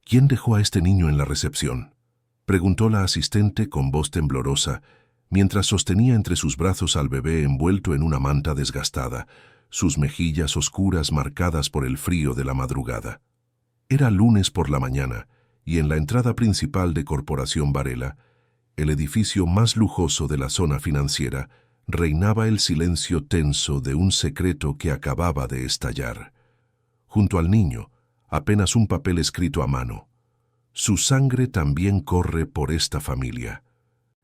¿Quién dejó a este niño en la recepción?, preguntó la asistente con voz temblorosa, mientras sostenía entre sus brazos al bebé envuelto en una manta desgastada, sus mejillas oscuras marcadas por el frío de la madrugada. Era lunes por la mañana, y en la entrada principal de Corporación Varela, el edificio más lujoso de la zona financiera, reinaba el silencio tenso de un secreto que acababa de estallar. Junto al niño, apenas un papel escrito a mano. Su sangre también corre por esta familia.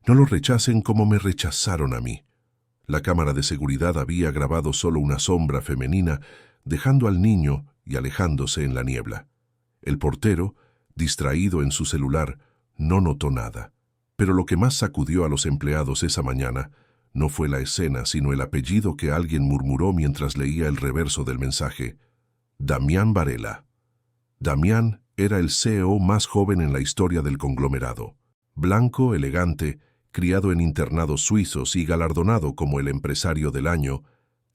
No lo rechacen como me rechazaron a mí. La cámara de seguridad había grabado solo una sombra femenina, dejando al niño y alejándose en la niebla. El portero, distraído en su celular, no notó nada. Pero lo que más sacudió a los empleados esa mañana no fue la escena, sino el apellido que alguien murmuró mientras leía el reverso del mensaje. Damián Varela. Damián era el CEO más joven en la historia del conglomerado. Blanco, elegante, criado en internados suizos y galardonado como el empresario del año,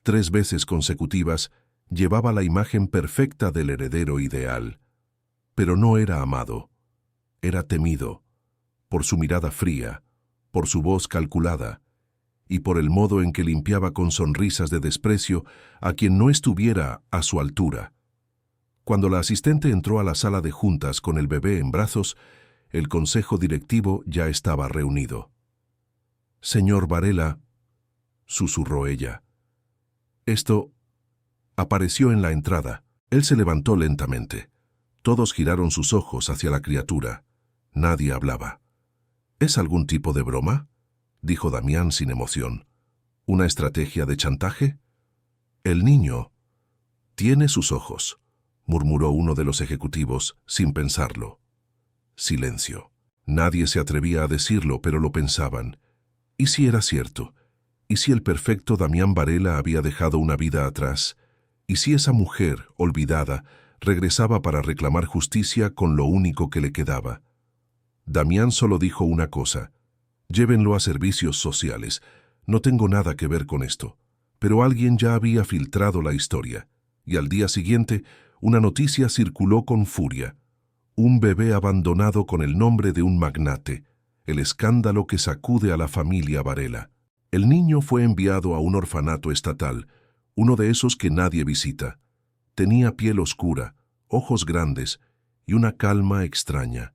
3 veces consecutivas, llevaba la imagen perfecta del heredero ideal. Pero no era amado. Era temido, por su mirada fría, por su voz calculada, y por el modo en que limpiaba con sonrisas de desprecio a quien no estuviera a su altura. Cuando la asistente entró a la sala de juntas con el bebé en brazos, el consejo directivo ya estaba reunido. «Señor Varela», susurró ella. Esto apareció en la entrada. Él se levantó lentamente. Todos giraron sus ojos hacia la criatura. Nadie hablaba. «¿Es algún tipo de broma?», dijo Damián sin emoción. «¿Una estrategia de chantaje?». «El niño tiene sus ojos», murmuró uno de los ejecutivos, sin pensarlo. Silencio. Nadie se atrevía a decirlo, pero lo pensaban. ¿Y si era cierto? ¿Y si el perfecto Damián Varela había dejado una vida atrás? ¿Y si esa mujer, olvidada, regresaba para reclamar justicia con lo único que le quedaba? Damián solo dijo una cosa: «Llévenlo a servicios sociales. No tengo nada que ver con esto». Pero alguien ya había filtrado la historia, y al día siguiente una noticia circuló con furia. Un bebé abandonado con el nombre de un magnate, el escándalo que sacude a la familia Varela. El niño fue enviado a un orfanato estatal, uno de esos que nadie visita. Tenía piel oscura, ojos grandes y una calma extraña.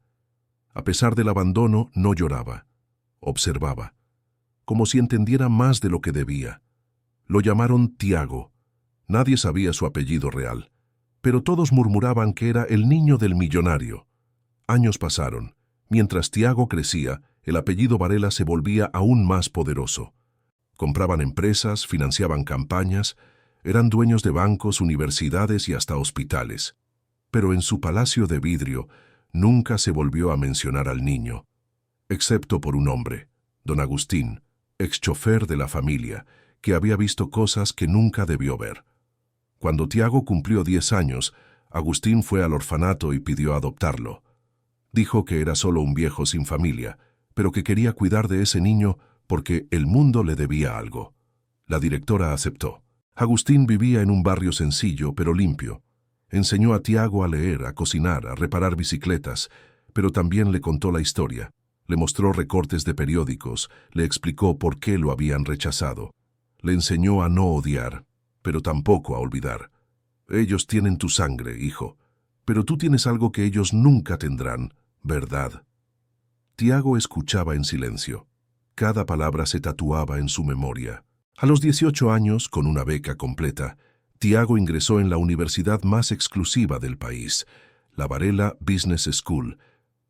A pesar del abandono, no lloraba. Observaba, como si entendiera más de lo que debía. Lo llamaron Tiago. Nadie sabía su apellido real, pero todos murmuraban que era el niño del millonario. Años pasaron. Mientras Tiago crecía, el apellido Varela se volvía aún más poderoso. Compraban empresas, financiaban campañas, eran dueños de bancos, universidades y hasta hospitales. Pero en su palacio de vidrio nunca se volvió a mencionar al niño, excepto por un hombre, don Agustín, ex chofer de la familia, que había visto cosas que nunca debió ver. Cuando Tiago cumplió 10 años, Agustín fue al orfanato y pidió adoptarlo. Dijo que era solo un viejo sin familia, pero que quería cuidar de ese niño porque el mundo le debía algo. La directora aceptó. Agustín vivía en un barrio sencillo pero limpio. Enseñó a Tiago a leer, a cocinar, a reparar bicicletas, pero también le contó la historia. Le mostró recortes de periódicos, le explicó por qué lo habían rechazado. Le enseñó a no odiar, pero tampoco a olvidar. Ellos tienen tu sangre, hijo, pero tú tienes algo que ellos nunca tendrán, verdad. Tiago escuchaba en silencio. Cada palabra se tatuaba en su memoria. A los 18 años, con una beca completa, Tiago ingresó en la universidad más exclusiva del país, la Varela Business School.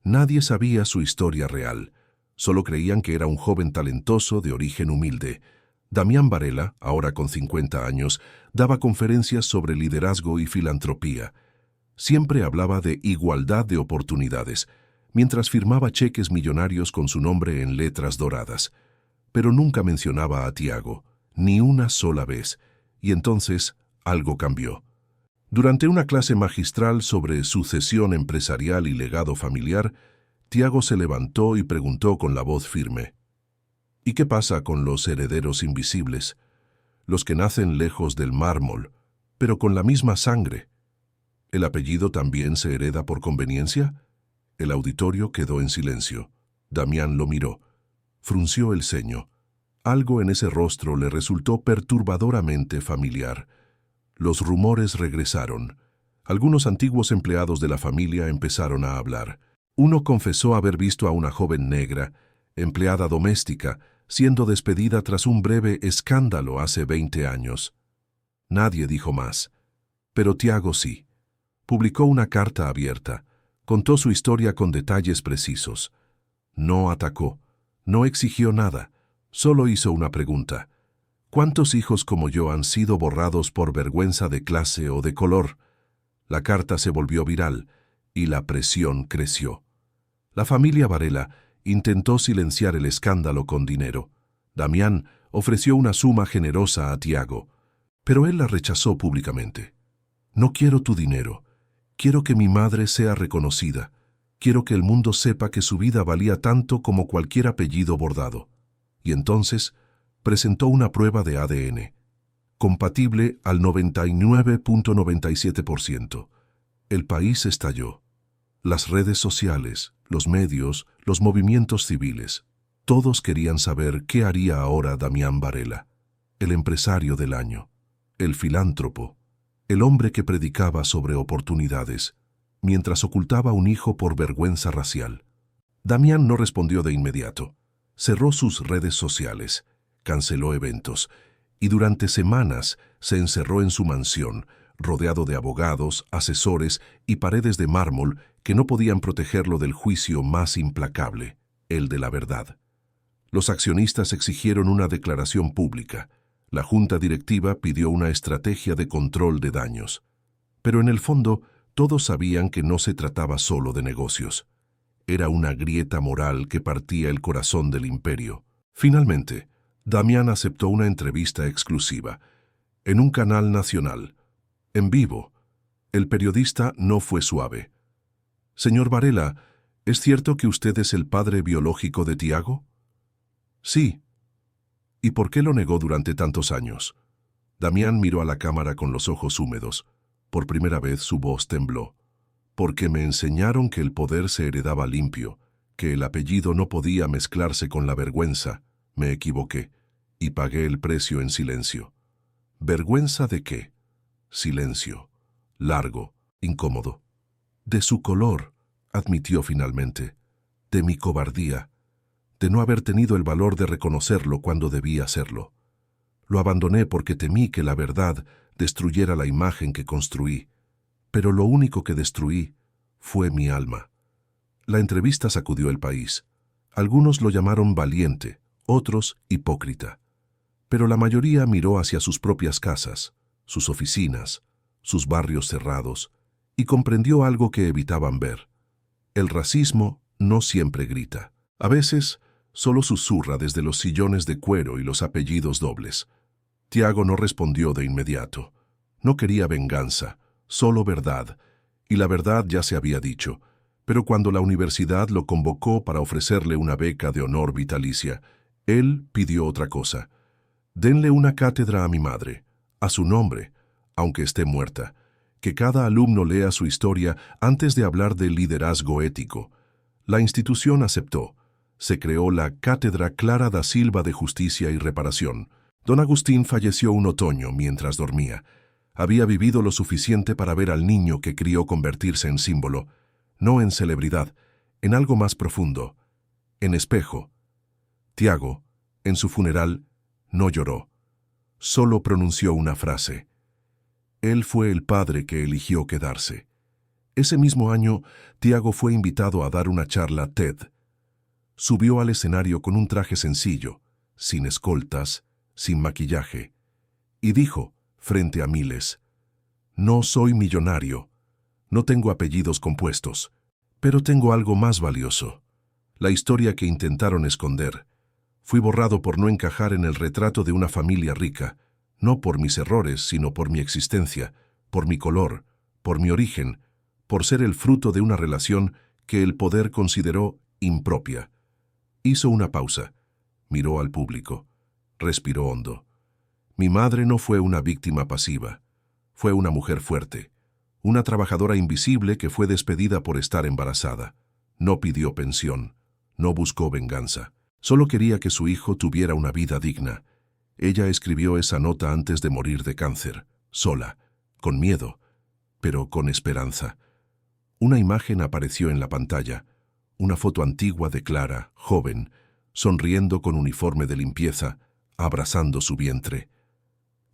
Nadie sabía su historia real. Solo creían que era un joven talentoso de origen humilde. Damián Varela, ahora con 50 años, daba conferencias sobre liderazgo y filantropía. Siempre hablaba de igualdad de oportunidades, mientras firmaba cheques millonarios con su nombre en letras doradas. Pero nunca mencionaba a Tiago, ni una sola vez, y entonces algo cambió. Durante una clase magistral sobre sucesión empresarial y legado familiar, Tiago se levantó y preguntó con la voz firme: ¿y qué pasa con los herederos invisibles? Los que nacen lejos del mármol, pero con la misma sangre. ¿El apellido también se hereda por conveniencia? El auditorio quedó en silencio. Damián lo miró. Frunció el ceño. Algo en ese rostro le resultó perturbadoramente familiar. Los rumores regresaron. Algunos antiguos empleados de la familia empezaron a hablar. Uno confesó haber visto a una joven negra, empleada doméstica, siendo despedida tras un breve escándalo hace 20 años. Nadie dijo más. Pero Tiago sí. Publicó una carta abierta. Contó su historia con detalles precisos. No atacó. No exigió nada. Solo hizo una pregunta. ¿Cuántos hijos como yo han sido borrados por vergüenza de clase o de color? La carta se volvió viral y la presión creció. La familia Varela intentó silenciar el escándalo con dinero. Damián ofreció una suma generosa a Tiago, pero él la rechazó públicamente. No quiero tu dinero. Quiero que mi madre sea reconocida. Quiero que el mundo sepa que su vida valía tanto como cualquier apellido bordado. Y entonces presentó una prueba de ADN, compatible al 99.97%. El país estalló. Las redes sociales, los medios, los movimientos civiles, todos querían saber qué haría ahora Damián Varela, el empresario del año, el filántropo, el hombre que predicaba sobre oportunidades, mientras ocultaba un hijo por vergüenza racial. Damián no respondió de inmediato. Cerró sus redes sociales, canceló eventos, y durante semanas se encerró en su mansión, rodeado de abogados, asesores y paredes de mármol que no podían protegerlo del juicio más implacable, el de la verdad. Los accionistas exigieron una declaración pública. La junta directiva pidió una estrategia de control de daños. Pero en el fondo, todos sabían que no se trataba solo de negocios. Era una grieta moral que partía el corazón del imperio. Finalmente, Damián aceptó una entrevista exclusiva, en un canal nacional, en vivo. El periodista no fue suave. «Señor Varela, ¿es cierto que usted es el padre biológico de Tiago?» «Sí». «¿Y por qué lo negó durante tantos años?» Damián miró a la cámara con los ojos húmedos. Por primera vez su voz tembló. «Porque me enseñaron que el poder se heredaba limpio, que el apellido no podía mezclarse con la vergüenza. Me equivoqué, y pagué el precio en silencio». ¿Vergüenza de qué? Silencio. Largo, incómodo. «De su color», admitió finalmente. «De mi cobardía. De no haber tenido el valor de reconocerlo cuando debía hacerlo. Lo abandoné porque temí que la verdad destruyera la imagen que construí. Pero lo único que destruí fue mi alma». La entrevista sacudió el país. Algunos lo llamaron valiente, otros hipócrita. Pero la mayoría miró hacia sus propias casas, sus oficinas, sus barrios cerrados, y comprendió algo que evitaban ver. El racismo no siempre grita. A veces, solo susurra desde los sillones de cuero y los apellidos dobles. Tiago no respondió de inmediato. No quería venganza, solo verdad, y la verdad ya se había dicho. Pero cuando la universidad lo convocó para ofrecerle una beca de honor vitalicia, él pidió otra cosa. «Denle una cátedra a mi madre, a su nombre, aunque esté muerta. Que cada alumno lea su historia antes de hablar de liderazgo ético». La institución aceptó. Se creó la Cátedra Clara da Silva de Justicia y Reparación. Don Agustín falleció un otoño mientras dormía. Había vivido lo suficiente para ver al niño que crió convertirse en símbolo, no en celebridad, en algo más profundo, en espejo. Tiago, en su funeral, no lloró. Solo pronunció una frase. Él fue el padre que eligió quedarse. Ese mismo año, Tiago fue invitado a dar una charla TED. Subió al escenario con un traje sencillo, sin escoltas, sin maquillaje, y dijo, frente a miles: «No soy millonario, no tengo apellidos compuestos, pero tengo algo más valioso. La historia que intentaron esconder. Fui borrado por no encajar en el retrato de una familia rica, no por mis errores, sino por mi existencia, por mi color, por mi origen, por ser el fruto de una relación que el poder consideró impropia». Hizo una pausa, miró al público, respiró hondo. «Mi madre no fue una víctima pasiva, fue una mujer fuerte, una trabajadora invisible que fue despedida por estar embarazada. No pidió pensión, no buscó venganza. Solo quería que su hijo tuviera una vida digna. Ella escribió esa nota antes de morir de cáncer, sola, con miedo, pero con esperanza. Una imagen apareció en la pantalla, una foto antigua de Clara, joven, sonriendo con uniforme de limpieza, abrazando su vientre.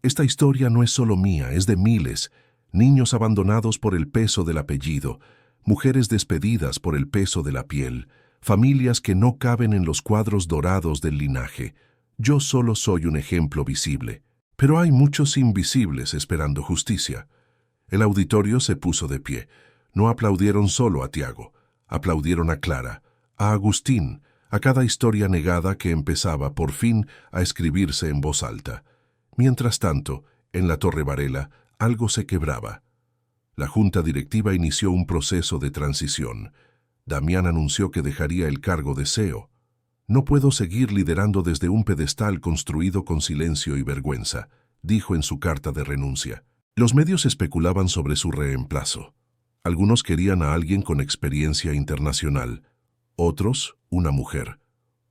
Esta historia no es solo mía, es de miles, niños abandonados por el peso del apellido, mujeres despedidas por el peso de la piel, familias que no caben en los cuadros dorados del linaje. Yo solo soy un ejemplo visible, pero hay muchos invisibles esperando justicia. El auditorio se puso de pie. No aplaudieron solo a Tiago, aplaudieron a Clara, a Agustín, a cada historia negada que empezaba por fin a escribirse en voz alta. Mientras tanto, en la Torre Varela, algo se quebraba. La junta directiva inició un proceso de transición. Damián anunció que dejaría el cargo de CEO. «No puedo seguir liderando desde un pedestal construido con silencio y vergüenza», dijo en su carta de renuncia. Los medios especulaban sobre su reemplazo. Algunos querían a alguien con experiencia internacional, otros, una mujer,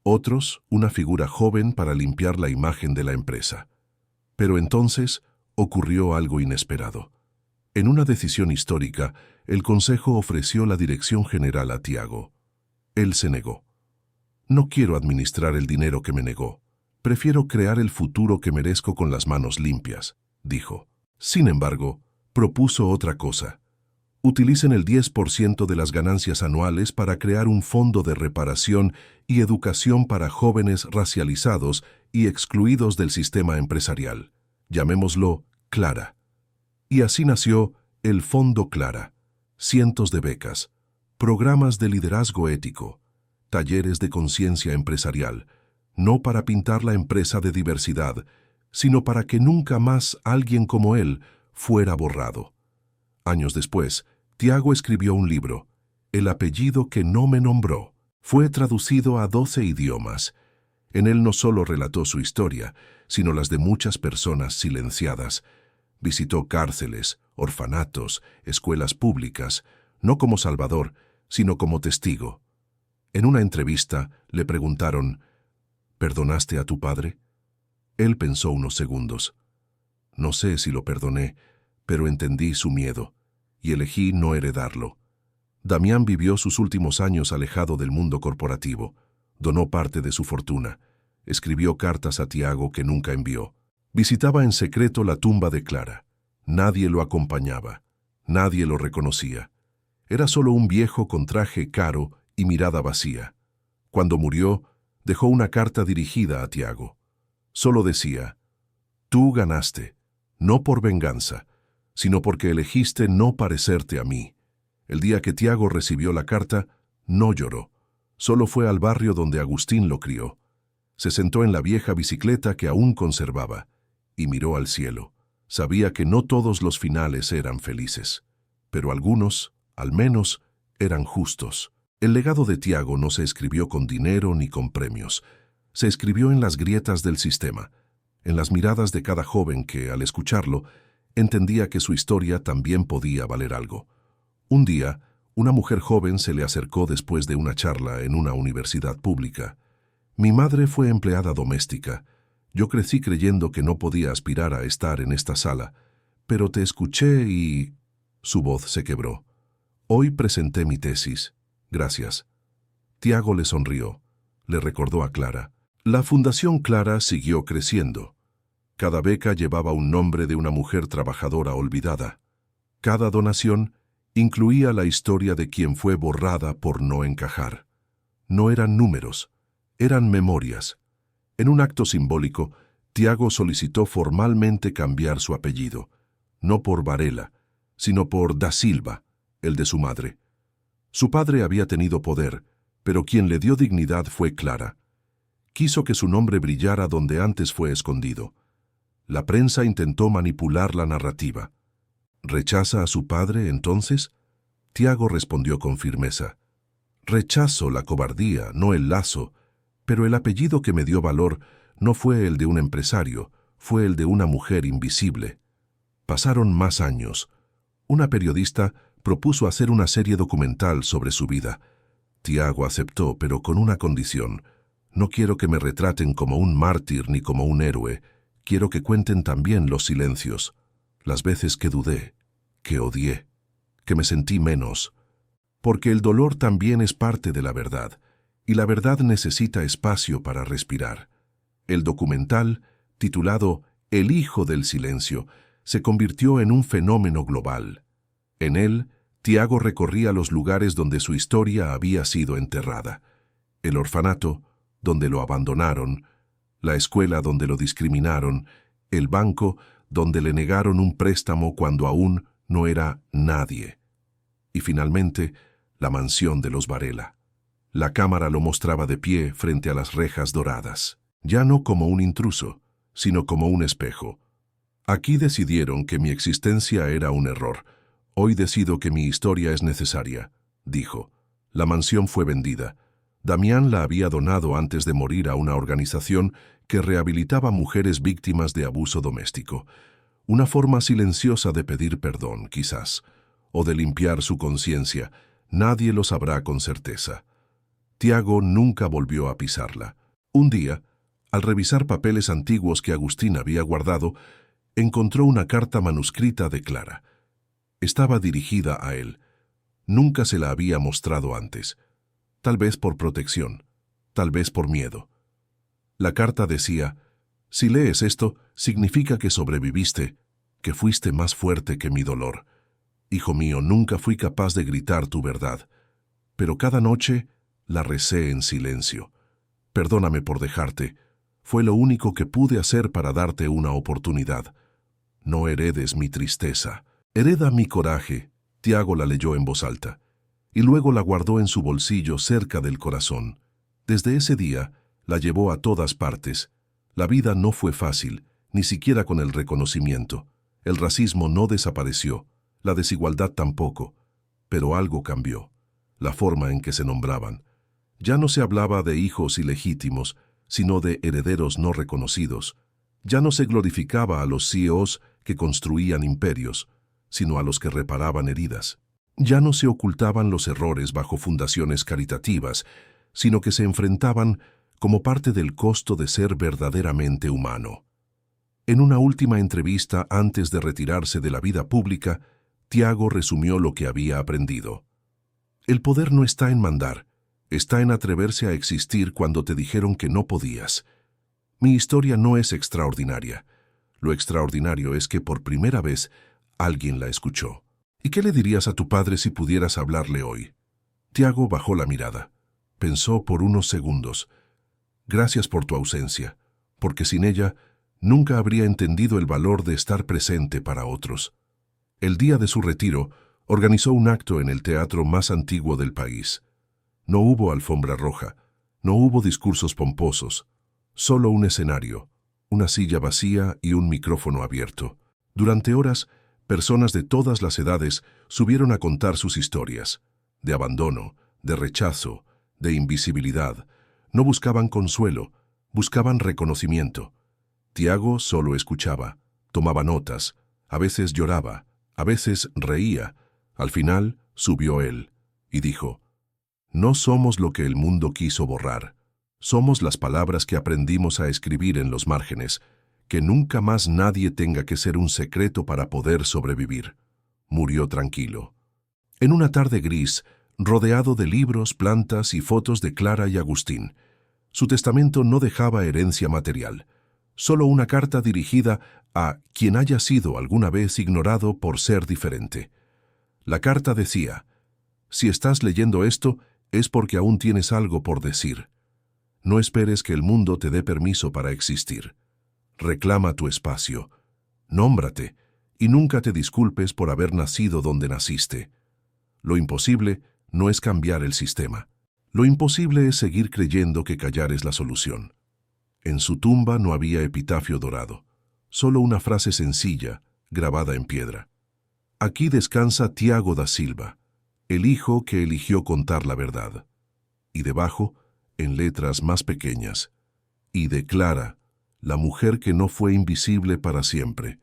otros, una figura joven para limpiar la imagen de la empresa. Pero entonces ocurrió algo inesperado. En una decisión histórica, el Consejo ofreció la dirección general a Tiago. Él se negó. «No quiero administrar el dinero que me negó. Prefiero crear el futuro que merezco con las manos limpias», dijo. Sin embargo, propuso otra cosa. Utilicen el 10% de las ganancias anuales para crear un fondo de reparación y educación para jóvenes racializados y excluidos del sistema empresarial. Llamémoslo Clara. Y así nació el Fondo Clara. Cientos de becas, programas de liderazgo ético, talleres de conciencia empresarial, no para pintar la empresa de diversidad, sino para que nunca más alguien como él fuera borrado. Años después, Tiago escribió un libro, El apellido que no me nombró. Fue traducido a 12 idiomas. En él no solo relató su historia, sino las de muchas personas silenciadas. Visitó cárceles, orfanatos, escuelas públicas, no como salvador, sino como testigo. En una entrevista le preguntaron, «¿Perdonaste a tu padre?». Él pensó unos segundos. «No sé si lo perdoné, pero entendí su miedo, y elegí no heredarlo». Damián vivió sus últimos años alejado del mundo corporativo. Donó parte de su fortuna. Escribió cartas a Tiago que nunca envió. Visitaba en secreto la tumba de Clara. Nadie lo acompañaba. Nadie lo reconocía. Era solo un viejo con traje caro y mirada vacía. Cuando murió, dejó una carta dirigida a Tiago. Solo decía, «Tú ganaste, no por venganza, sino porque elegiste no parecerte a mí». El día que Tiago recibió la carta, no lloró. Solo fue al barrio donde Agustín lo crió. Se sentó en la vieja bicicleta que aún conservaba y miró al cielo. Sabía que no todos los finales eran felices, pero algunos, al menos, eran justos. El legado de Tiago no se escribió con dinero ni con premios. Se escribió en las grietas del sistema, en las miradas de cada joven que, al escucharlo, entendía que su historia también podía valer algo. Un día, una mujer joven se le acercó después de una charla en una universidad pública. «Mi madre fue empleada doméstica. Yo crecí creyendo que no podía aspirar a estar en esta sala, pero te escuché y...». Su voz se quebró. «Hoy presenté mi tesis. Gracias». Tiago le sonrió. Le recordó a Clara. La Fundación Clara siguió creciendo. Cada beca llevaba un nombre de una mujer trabajadora olvidada. Cada donación incluía la historia de quien fue borrada por no encajar. No eran números, eran memorias. En un acto simbólico, Tiago solicitó formalmente cambiar su apellido, no por Varela, sino por Da Silva, el de su madre. Su padre había tenido poder, pero quien le dio dignidad fue Clara. Quiso que su nombre brillara donde antes fue escondido. La prensa intentó manipular la narrativa. ¿Rechaza a su padre, entonces? Tiago respondió con firmeza. Rechazo la cobardía, no el lazo, pero el apellido que me dio valor no fue el de un empresario, fue el de una mujer invisible. Pasaron más años. Una periodista propuso hacer una serie documental sobre su vida. Tiago aceptó, pero con una condición. No quiero que me retraten como un mártir ni como un héroe. Quiero que cuenten también los silencios, las veces que dudé, que odié, que me sentí menos. Porque el dolor también es parte de la verdad, y la verdad necesita espacio para respirar. El documental, titulado El hijo del silencio, se convirtió en un fenómeno global. En él, Tiago recorría los lugares donde su historia había sido enterrada. El orfanato, donde lo abandonaron, la escuela donde lo discriminaron, el banco donde le negaron un préstamo cuando aún no era nadie. Y finalmente, la mansión de los Varela. La cámara lo mostraba de pie frente a las rejas doradas, ya no como un intruso, sino como un espejo. Aquí decidieron que mi existencia era un error. Hoy decido que mi historia es necesaria, dijo. La mansión fue vendida. Damián la había donado antes de morir a una organización que rehabilitaba mujeres víctimas de abuso doméstico. Una forma silenciosa de pedir perdón, quizás, o de limpiar su conciencia. Nadie lo sabrá con certeza. Tiago nunca volvió a pisarla. Un día, al revisar papeles antiguos que Agustín había guardado, encontró una carta manuscrita de Clara. Estaba dirigida a él. Nunca se la había mostrado antes. Tal vez por protección, tal vez por miedo. La carta decía: si lees esto, significa que sobreviviste, que fuiste más fuerte que mi dolor. Hijo mío, nunca fui capaz de gritar tu verdad, pero cada noche la recé en silencio. Perdóname por dejarte. Fue lo único que pude hacer para darte una oportunidad. No heredes mi tristeza. Hereda mi coraje. Tiago la leyó en voz alta, y luego la guardó en su bolsillo cerca del corazón. Desde ese día, la llevó a todas partes. La vida no fue fácil, ni siquiera con el reconocimiento. El racismo no desapareció, la desigualdad tampoco, pero algo cambió. La forma en que se nombraban. Ya no se hablaba de hijos ilegítimos, sino de herederos no reconocidos. Ya no se glorificaba a los CEOs que construían imperios, sino a los que reparaban heridas. Ya no se ocultaban los errores bajo fundaciones caritativas, sino que se enfrentaban como parte del costo de ser verdaderamente humano. En una última entrevista antes de retirarse de la vida pública, Tiago resumió lo que había aprendido. El poder no está en mandar, está en atreverse a existir cuando te dijeron que no podías. Mi historia no es extraordinaria. Lo extraordinario es que por primera vez alguien la escuchó. ¿Y qué le dirías a tu padre si pudieras hablarle hoy? Tiago bajó la mirada. Pensó por unos segundos. Gracias por tu ausencia, porque sin ella nunca habría entendido el valor de estar presente para otros. El día de su retiro, organizó un acto en el teatro más antiguo del país. No hubo alfombra roja, no hubo discursos pomposos, solo un escenario, una silla vacía y un micrófono abierto. Durante horas, personas de todas las edades subieron a contar sus historias, de abandono, de rechazo, de invisibilidad. No buscaban consuelo, buscaban reconocimiento. Tiago solo escuchaba, tomaba notas, a veces lloraba, a veces reía. Al final subió él y dijo: no somos lo que el mundo quiso borrar, somos las palabras que aprendimos a escribir en los márgenes. Que nunca más nadie tenga que ser un secreto para poder sobrevivir. Murió tranquilo. En una tarde gris, rodeado de libros, plantas y fotos de Clara y Agustín. Su testamento no dejaba herencia material, solo una carta dirigida a quien haya sido alguna vez ignorado por ser diferente. La carta decía: si estás leyendo esto, es porque aún tienes algo por decir. No esperes que el mundo te dé permiso para existir. Reclama tu espacio, nómbrate y nunca te disculpes por haber nacido donde naciste. Lo imposible no es cambiar el sistema. Lo imposible es seguir creyendo que callar es la solución. En su tumba no había epitafio dorado, solo una frase sencilla, grabada en piedra. Aquí descansa Tiago da Silva, el hijo que eligió contar la verdad. Y debajo, en letras más pequeñas, y de Clara, la mujer que no fue invisible para siempre,